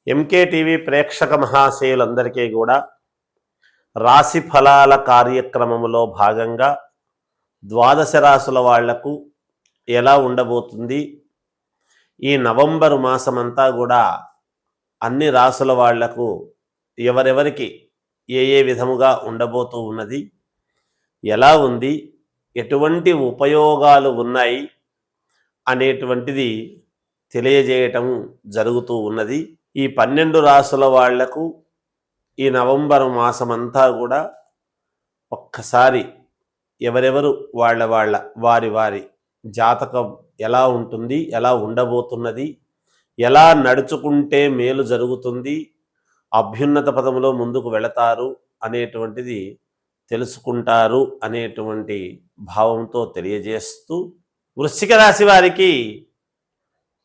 MK TV ప్రేక్షక మహాశయులందరికీ కూడా రాశి ఫలాల కార్యక్రమంలో భాగంగా ద్వాదశ రాశుల వాళ్లకు ఎలా ఉండబోతుంది, ఈ నవంబర్ మాసమంతా కూడా అన్ని రాశుల వాళ్లకు ఎవరెవరికి ఏ విధముగా ఉండబోతూ ఉన్నది, ఎలా ఉంది, ఎటువంటి ఉపయోగాలు ఉన్నాయి అనేటువంటిది తెలియజేయటం జరుగుతూ ఉన్నది. ఈ 12 రాశుల వాళ్లకు ఈ నవంబర్ మాసమంతా కూడా ఒక్కసారి ఎవరెవరు వారి జాతకం ఎలా ఉంటుంది, ఎలా ఉండబోతున్నది, ఎలా నడుచుకుంటే మేలు జరుగుతుంది, అభ్యున్నత పదములో ముందుకు వెళతారు అనేటువంటిది తెలుసుకుంటారు అనేటువంటి భావంతో తెలియజేస్తూ, వృశ్చిక రాశి వారికి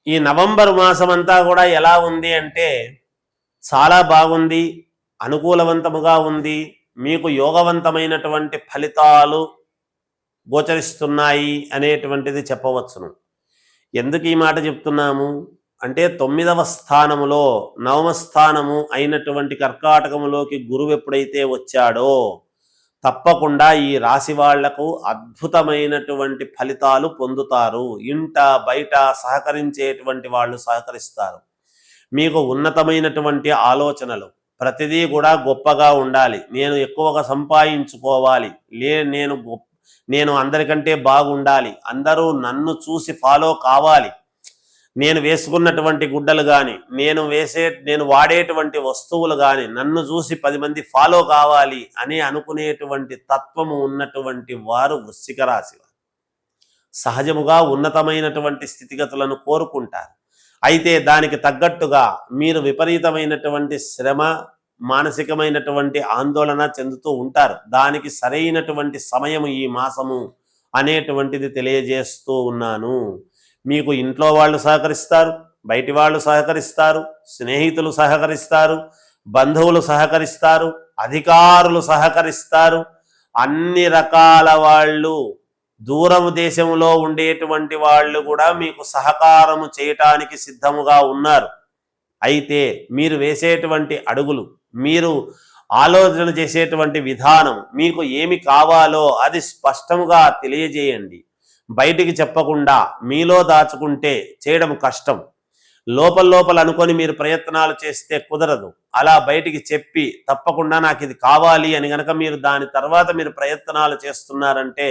ఈ నవంబర్ మాసమంతా కూడా ఎలా ఉంది అంటే చాలా బాగుంది, అనుకూలవంతముగా ఉంది, మీకు యోగవంతమైనటువంటి ఫలితాలు గోచరిస్తున్నాయి అనేటువంటిది చెప్పవచ్చును. ఎందుకు ఈ మాట చెప్తున్నాము అంటే 9వ స్థానములో 9వ స్థానము అయినటువంటి కర్కాటకములోకి గురువు ఎప్పుడైతే వచ్చాడో తప్పకుండా ఈ రాశి వాళ్లకు అద్భుతమైనటువంటి ఫలితాలు పొందుతారు. ఇంట బయట సహకరించేటువంటి వాళ్ళు సహకరిస్తారు. మీకు ఉన్నతమైనటువంటి ఆలోచనలు, ప్రతిదీ కూడా గొప్పగా ఉండాలి, నేను ఎక్కువగా సంపాదించుకోవాలి, నేను అందరికంటే బాగుండాలి, అందరూ నన్ను చూసి ఫాలో కావాలి, నేను వేసుకున్నటువంటి గుడ్డలు కానీ నేను వాడేటువంటి వస్తువులు కానీ నన్ను చూసి 10 మంది ఫాలో కావాలి అని అనుకునేటువంటి తత్వము ఉన్నటువంటి వారు వృశ్చిక రాశి వారు సహజముగా ఉన్నతమైనటువంటి స్థితిగతులను కోరుకుంటారు. అయితే దానికి తగ్గట్టుగా మీరు విపరీతమైనటువంటి శ్రమ, మానసికమైనటువంటి ఆందోళన చెందుతూ ఉంటారు. దానికి సరైనటువంటి సమయము ఈ మాసము అనేటువంటిది తెలియజేస్తూ ఉన్నాను. మీకు ఇంట్లో వాళ్ళు సహకరిస్తారు, బయటి వాళ్ళు సహకరిస్తారు, స్నేహితులు సహకరిస్తారు, బంధువులు సహకరిస్తారు, అధికారులు సహకరిస్తారు, అన్ని రకాల వాళ్ళు, దూరం దేశంలో ఉండేటువంటి వాళ్ళు కూడా మీకు సహకారము చేయటానికి సిద్ధముగా ఉన్నారు. అయితే మీరు వేసేటువంటి అడుగులు, మీరు ఆలోచన చేసేటువంటి విధానం, మీకు ఏమి కావాలో అది స్పష్టంగా తెలియజేయండి. బయటికి చెప్పకుండా మీలో దాచుకుంటే చేయడం కష్టం. లోపల అనుకొని మీరు ప్రయత్నాలు చేస్తే కుదరదు. అలా బయటికి చెప్పి తప్పకుండా నాకు ఇది కావాలి అని గనక మీరు దాని తర్వాత మీరు ప్రయత్నాలు చేస్తున్నారంటే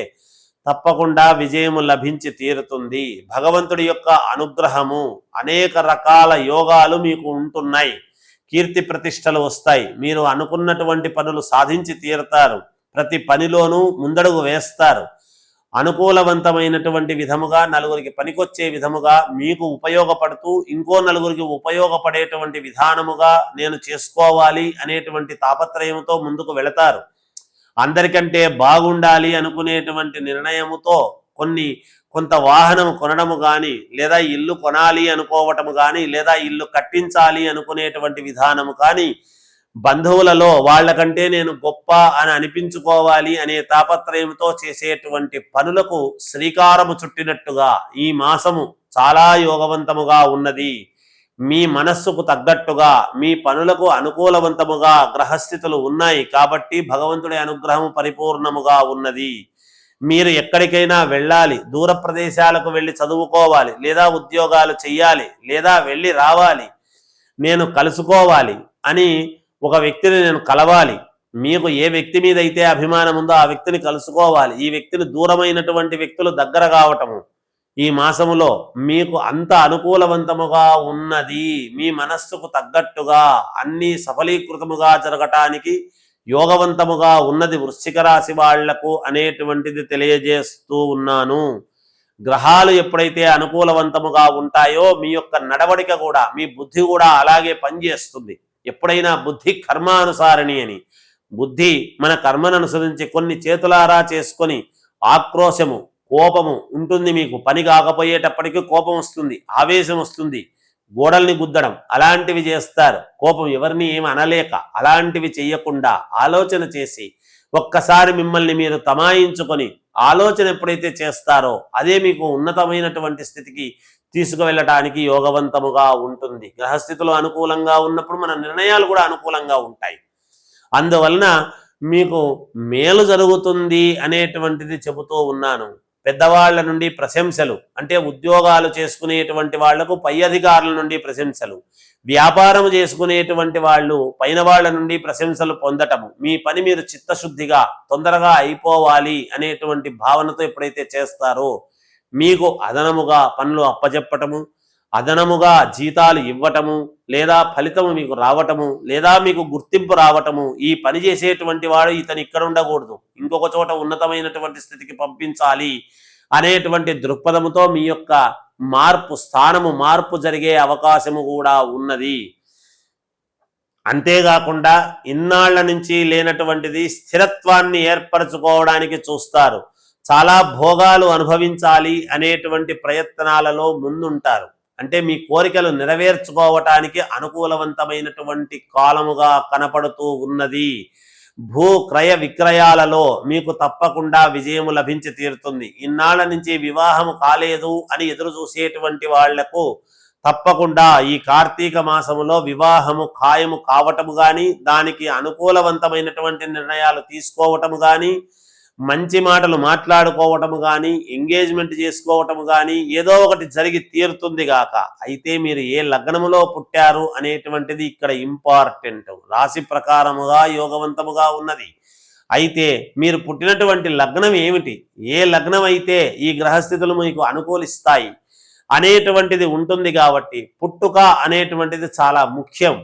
తప్పకుండా విజయము లభించి తీరుతుంది. భగవంతుడి యొక్క అనుగ్రహము, అనేక రకాల యోగాలు మీకు ఉంటున్నాయి. కీర్తి ప్రతిష్టలు వస్తాయి. మీరు అనుకున్నటువంటి పనులు సాధించి తీరుతారు. ప్రతి పనిలోనూ ముందడుగు వేస్తారు. అనుకూలవంతమైనటువంటి విధముగా, నలుగురికి పనికొచ్చే విధముగా, మీకు ఉపయోగపడుతూ ఇంకో నలుగురికి ఉపయోగపడేటువంటి విధానముగా నేను చేసుకోవాలి అనేటువంటి తాపత్రయంతో ముందుకు వెళతారు. అందరికంటే బాగుండాలి అనుకునేటువంటి నిర్ణయముతో కొంత వాహనం కొనడము కానీ, లేదా ఇల్లు కొనాలి అనుకోవటము కానీ, లేదా ఇల్లు కట్టించాలి అనుకునేటువంటి విధానము కానీ, బంధువులలో వాళ్ళకంటే నేను గొప్ప అని అనిపించుకోవాలి అనే తాపత్రయంతో చేసేటువంటి పనులకు శ్రీకారము చుట్టినట్టుగా ఈ మాసము చాలా యోగవంతముగా ఉన్నది. మీ మనస్సుకు తగ్గట్టుగా, మీ పనులకు అనుకూలవంతముగా గ్రహస్థితులు ఉన్నాయి. కాబట్టి భగవంతుడి అనుగ్రహము పరిపూర్ణముగా ఉన్నది. మీరు ఎక్కడికైనా వెళ్ళాలి, దూర ప్రదేశాలకు వెళ్ళి చదువుకోవాలి, లేదా ఉద్యోగాలు చెయ్యాలి, లేదా వెళ్ళి రావాలి, నేను కలుసుకోవాలి అని ఒక వ్యక్తిని నేను కలవాలి, మీకు ఏ వ్యక్తి మీద అయితే అభిమానం ఉందో ఆ వ్యక్తిని కలుసుకోవాలి, ఈ వ్యక్తిని దూరమైనటువంటి వ్యక్తులు దగ్గర కావటము ఈ మాసములో మీకు అంత అనుకూలవంతముగా ఉన్నది. మీ మనస్సుకు తగ్గట్టుగా అన్నీ సఫలీకృతముగా జరగటానికి యోగవంతముగా ఉన్నది వృశ్చిక రాశి వాళ్లకు అనేటువంటిది తెలియజేస్తూ ఉన్నాను. గ్రహాలు ఎప్పుడైతే అనుకూలవంతముగా ఉంటాయో మీ యొక్క నడవడిక కూడా, మీ బుద్ధి కూడా అలాగే పనిచేస్తుంది. ఎప్పుడైనా బుద్ధి కర్మానుసారిణి అని, బుద్ధి మన కర్మను అనుసరించి కొన్ని చేతులారా చేసుకొని ఆక్రోశము, కోపము ఉంటుంది. మీకు పని కాకపోయేటప్పటికీ కోపం వస్తుంది, ఆవేశం వస్తుంది, గోడల్ని గుద్దడం అలాంటివి చేస్తారు. కోపం ఎవరిని ఏమి అనలేక అలాంటివి చెయ్యకుండా ఆలోచన చేసి ఒక్కసారి మిమ్మల్ని మీరు తమాయించుకొని ఆలోచన ఎప్పుడైతే చేస్తారో అదే మీకు ఉన్నతమైనటువంటి స్థితికి తీసుకువెళ్ళటానికి యోగవంతముగా ఉంటుంది. గ్రహస్థితులు అనుకూలంగా ఉన్నప్పుడు మన నిర్ణయాలు కూడా అనుకూలంగా ఉంటాయి. అందువలన మీకు మేలు జరుగుతుంది అనేటువంటిది చెబుతూ ఉన్నాను. పెద్దవాళ్ల నుండి ప్రశంసలు, అంటే ఉద్యోగాలు చేసుకునేటువంటి వాళ్లకు పై అధికారుల నుండి ప్రశంసలు, వ్యాపారం చేసుకునేటువంటి వాళ్ళు పైన వాళ్ళ నుండి ప్రశంసలు పొందటము, మీ పని మీరు చిత్తశుద్ధిగా తొందరగా అయిపోవాలి అనేటువంటి భావనతో ఎప్పుడైతే చేస్తారో మీకు అదనముగా పనులు అప్పచెప్పటము, అదనముగా జీతాలు ఇవ్వటము, లేదా ఫలితము మీకు రావటము, లేదా మీకు గుర్తింపు రావటము, ఈ పని చేసేటువంటి వాడు ఇతను ఇక్కడ ఉండకూడదు, ఇంకొక చోట ఉన్నతమైనటువంటి స్థితికి పంపించాలి అనేటువంటి దృక్పథముతో మీ యొక్క స్థానము మార్పు జరిగే అవకాశము కూడా ఉన్నది. అంతేకాకుండా ఇన్నాళ్ల నుంచి లేనటువంటిది స్థిరత్వాన్ని ఏర్పరచుకోవడానికి చూస్తారు. చాలా భోగాలు అనుభవించాలి అనేటువంటి ప్రయత్నాలలో ముందుంటారు. అంటే మీ కోరికలు నెరవేర్చుకోవటానికి అనుకూలవంతమైనటువంటి కాలముగా కనపడుతూ ఉన్నది. భూ క్రయ విక్రయాలలో మీకు తప్పకుండా విజయము లభించి తీరుతుంది. ఇన్నాళ్ల నుంచి వివాహము కాలేదు అని ఎదురు చూసేటువంటి వాళ్లకు తప్పకుండా ఈ కార్తీక మాసములో వివాహము ఖాయము కావటము కానీ, దానికి అనుకూలవంతమైనటువంటి నిర్ణయాలు తీసుకోవటము కానీ, మంచి మాటలు మాట్లాడుకోవటము కానీ, ఎంగేజ్మెంట్ చేసుకోవటము కానీ ఏదో ఒకటి జరిగి తీరుతుంది గాక. అయితే మీరు ఏ లగ్నములో పుట్టారు అనేటువంటిది ఇక్కడ ఇంపార్టెంట్. రాశి ప్రకారముగా యోగవంతముగా ఉన్నది. అయితే మీరు పుట్టినటువంటి లగ్నం ఏమిటి, ఏ లగ్నం అయితే ఈ గ్రహస్థితులు మీకు అనుకూలిస్తాయి అనేటువంటిది ఉంటుంది. కాబట్టి పుట్టుక అనేటువంటిది చాలా ముఖ్యం.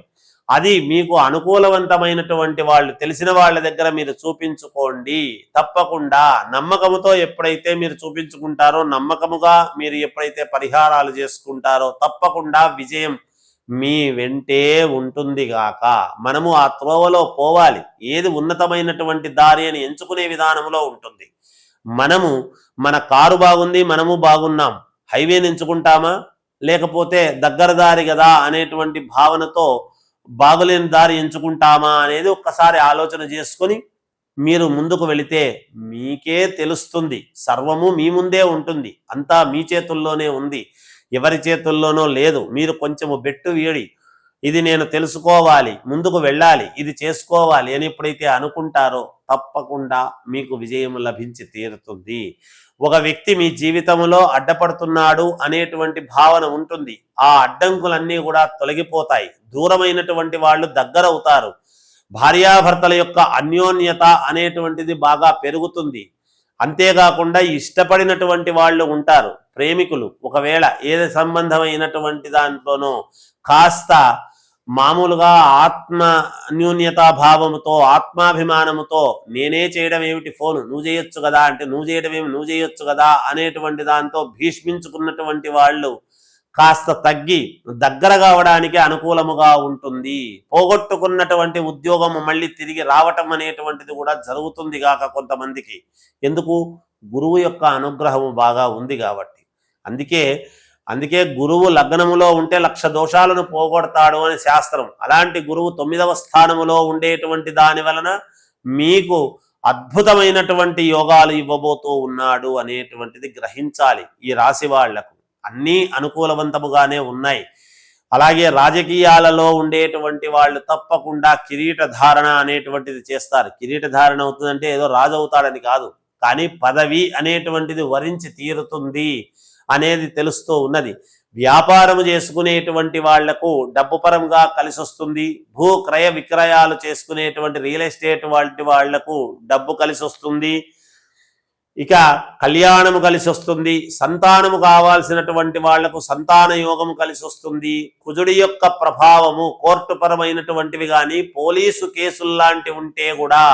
అది మీకు అనుకూలవంతమైనటువంటి వాళ్ళు తెలిసిన వాళ్ళ దగ్గర మీరు చూపించుకోండి. తప్పకుండా నమ్మకముతో ఎప్పుడైతే మీరు చూపించుకుంటారో, నమ్మకముగా మీరు ఎప్పుడైతే పరిహారాలు చేసుకుంటారో తప్పకుండా విజయం మీ వెంటే ఉంటుంది గాక. మనము ఆ త్రోవలో పోవాలి. ఏది ఉన్నతమైనటువంటి దారి అని ఎంచుకునే విధానంలో ఉంటుంది. మన కారు బాగుంది, మనము బాగున్నాం, హైవేని ఎంచుకుంటామా, లేకపోతే దగ్గర దారి కదా అనేటువంటి భావనతో బాగులేని దారి ఎంచుకుంటామా అనేది ఒక్కసారి ఆలోచన చేసుకొని మీరు ముందుకు వెళితే మీకే తెలుస్తుంది. సర్వము మీ ముందే ఉంటుంది, అంతా మీ చేతుల్లోనే ఉంది, ఎవరి చేతుల్లోనో లేదు. మీరు కొంచెము బెట్టు వీడి ఇది నేను తెలుసుకోవాలి, ముందుకు వెళ్ళాలి, ఇది చేసుకోవాలి అని ఎప్పుడైతే అనుకుంటారో తప్పకుండా మీకు విజయం లభించి తీరుతుంది. ఒక వ్యక్తి మీ జీవితంలో అడ్డపడుతున్నాడు అనేటువంటి భావన ఉంటుంది. ఆ అడ్డంకులన్నీ కూడా తొలగిపోతాయి. దూరమైనటువంటి వాళ్ళు దగ్గరవుతారు. భార్యాభర్తల యొక్క అన్యోన్యత అనేటువంటిది బాగా పెరుగుతుంది. అంతేకాకుండా ఇష్టపడినటువంటి వాళ్ళు ఉంటారు, ప్రేమికులు. ఒకవేళ ఏది సంబంధమైనటువంటి దాంట్లోనో కాస్త మామూలుగా ఆత్మ న్యూన్యతాభావముతో, ఆత్మాభిమానముతో నేనే చేయడం ఏమిటి, ఫోను నువ్వు చేయొచ్చు కదా అంటే నువ్వు చేయడం ఏమి, నువ్వు చేయొచ్చు కదా అనేటువంటి దాంతో భీష్మించుకున్నటువంటి వాళ్ళు కాస్త తగ్గి దగ్గర కావడానికి అనుకూలముగా ఉంటుంది. పోగొట్టుకున్నటువంటి ఉద్యోగము మళ్ళీ తిరిగి రావటం అనేటువంటిది కూడా జరుగుతుంది గాక కొంతమందికి. ఎందుకు? గురువు యొక్క అనుగ్రహము బాగా ఉంది కాబట్టి. అందుకే గురువు లగ్నములో ఉంటే 1,00,000 దోషాలను పోగొడతాడు అని శాస్త్రం. అలాంటి గురువు 9వ స్థానములో ఉండేటువంటి దాని వలన మీకు అద్భుతమైనటువంటి యోగాలు ఇవ్వబోతూ ఉన్నాడు అనేటువంటిది గ్రహించాలి. ఈ రాశి వాళ్లకు అన్నీ అనుకూలవంతముగానే ఉన్నాయి. అలాగే రాజకీయాలలో ఉండేటువంటి వాళ్ళు తప్పకుండా కిరీట ధారణ అనేటువంటిది చేస్తారు. కిరీట ధారణ అవుతుందంటే ఏదో రాజు అవుతాడని కాదు, కానీ పదవి అనేటువంటిది వరించి తీరుతుంది అనేది తెలుస్తూ ఉన్నది. వ్యాపారం చేసుకునేటువంటి వాళ్లకు డబ్బు పరంగా కలిసి వస్తుంది. భూ క్రయ విక్రయాలు చేసుకునేటువంటి రియల్ ఎస్టేట్ వంటి వాళ్లకు డబ్బు కలిసి వస్తుంది. ఇక కళ్యాణము కలిసి వస్తుంది. సంతానము కావాల్సినటువంటి వాళ్లకు సంతాన యోగము కలిసి వస్తుంది. కుజుడి యొక్క ప్రభావము కోర్టు పరమైనటువంటివి కానీ, పోలీసు కేసుల్లాంటి ఉంటే కూడా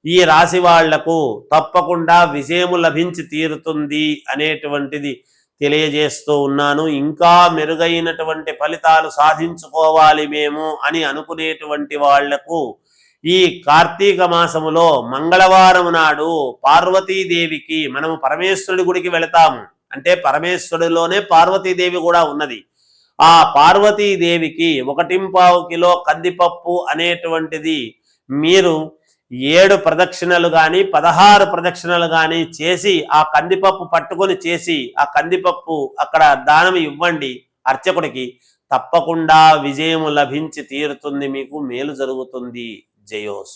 ఈ రాశి వాళ్లకు తప్పకుండా విజయము లభించి తీరుతుంది అనేటువంటిది తెలియజేస్తూ ఉన్నాను. ఇంకా మెరుగైనటువంటి ఫలితాలు సాధించుకోవాలి మేము అని అనుకునేటువంటి వాళ్లకు ఈ కార్తీక మాసములో మంగళవారం నాడు పార్వతీదేవికి, మనము పరమేశ్వరుడి గుడికి వెళతాము అంటే పరమేశ్వరుడిలోనే పార్వతీదేవి కూడా ఉన్నది. ఆ పార్వతీదేవికి 1.25 కిలో కందిపప్పు అనేటువంటిది మీరు 7 ప్రదక్షిణలు కానీ 16 ప్రదక్షిణలు కానీ చేసి ఆ కందిపప్పు పట్టుకొని చేసి ఆ కందిపప్పు అక్కడ దానం ఇవ్వండి అర్చకుడికి. తప్పకుండా విజయం లభించి తీరుతుంది, మీకు మేలు జరుగుతుంది. జయోస్.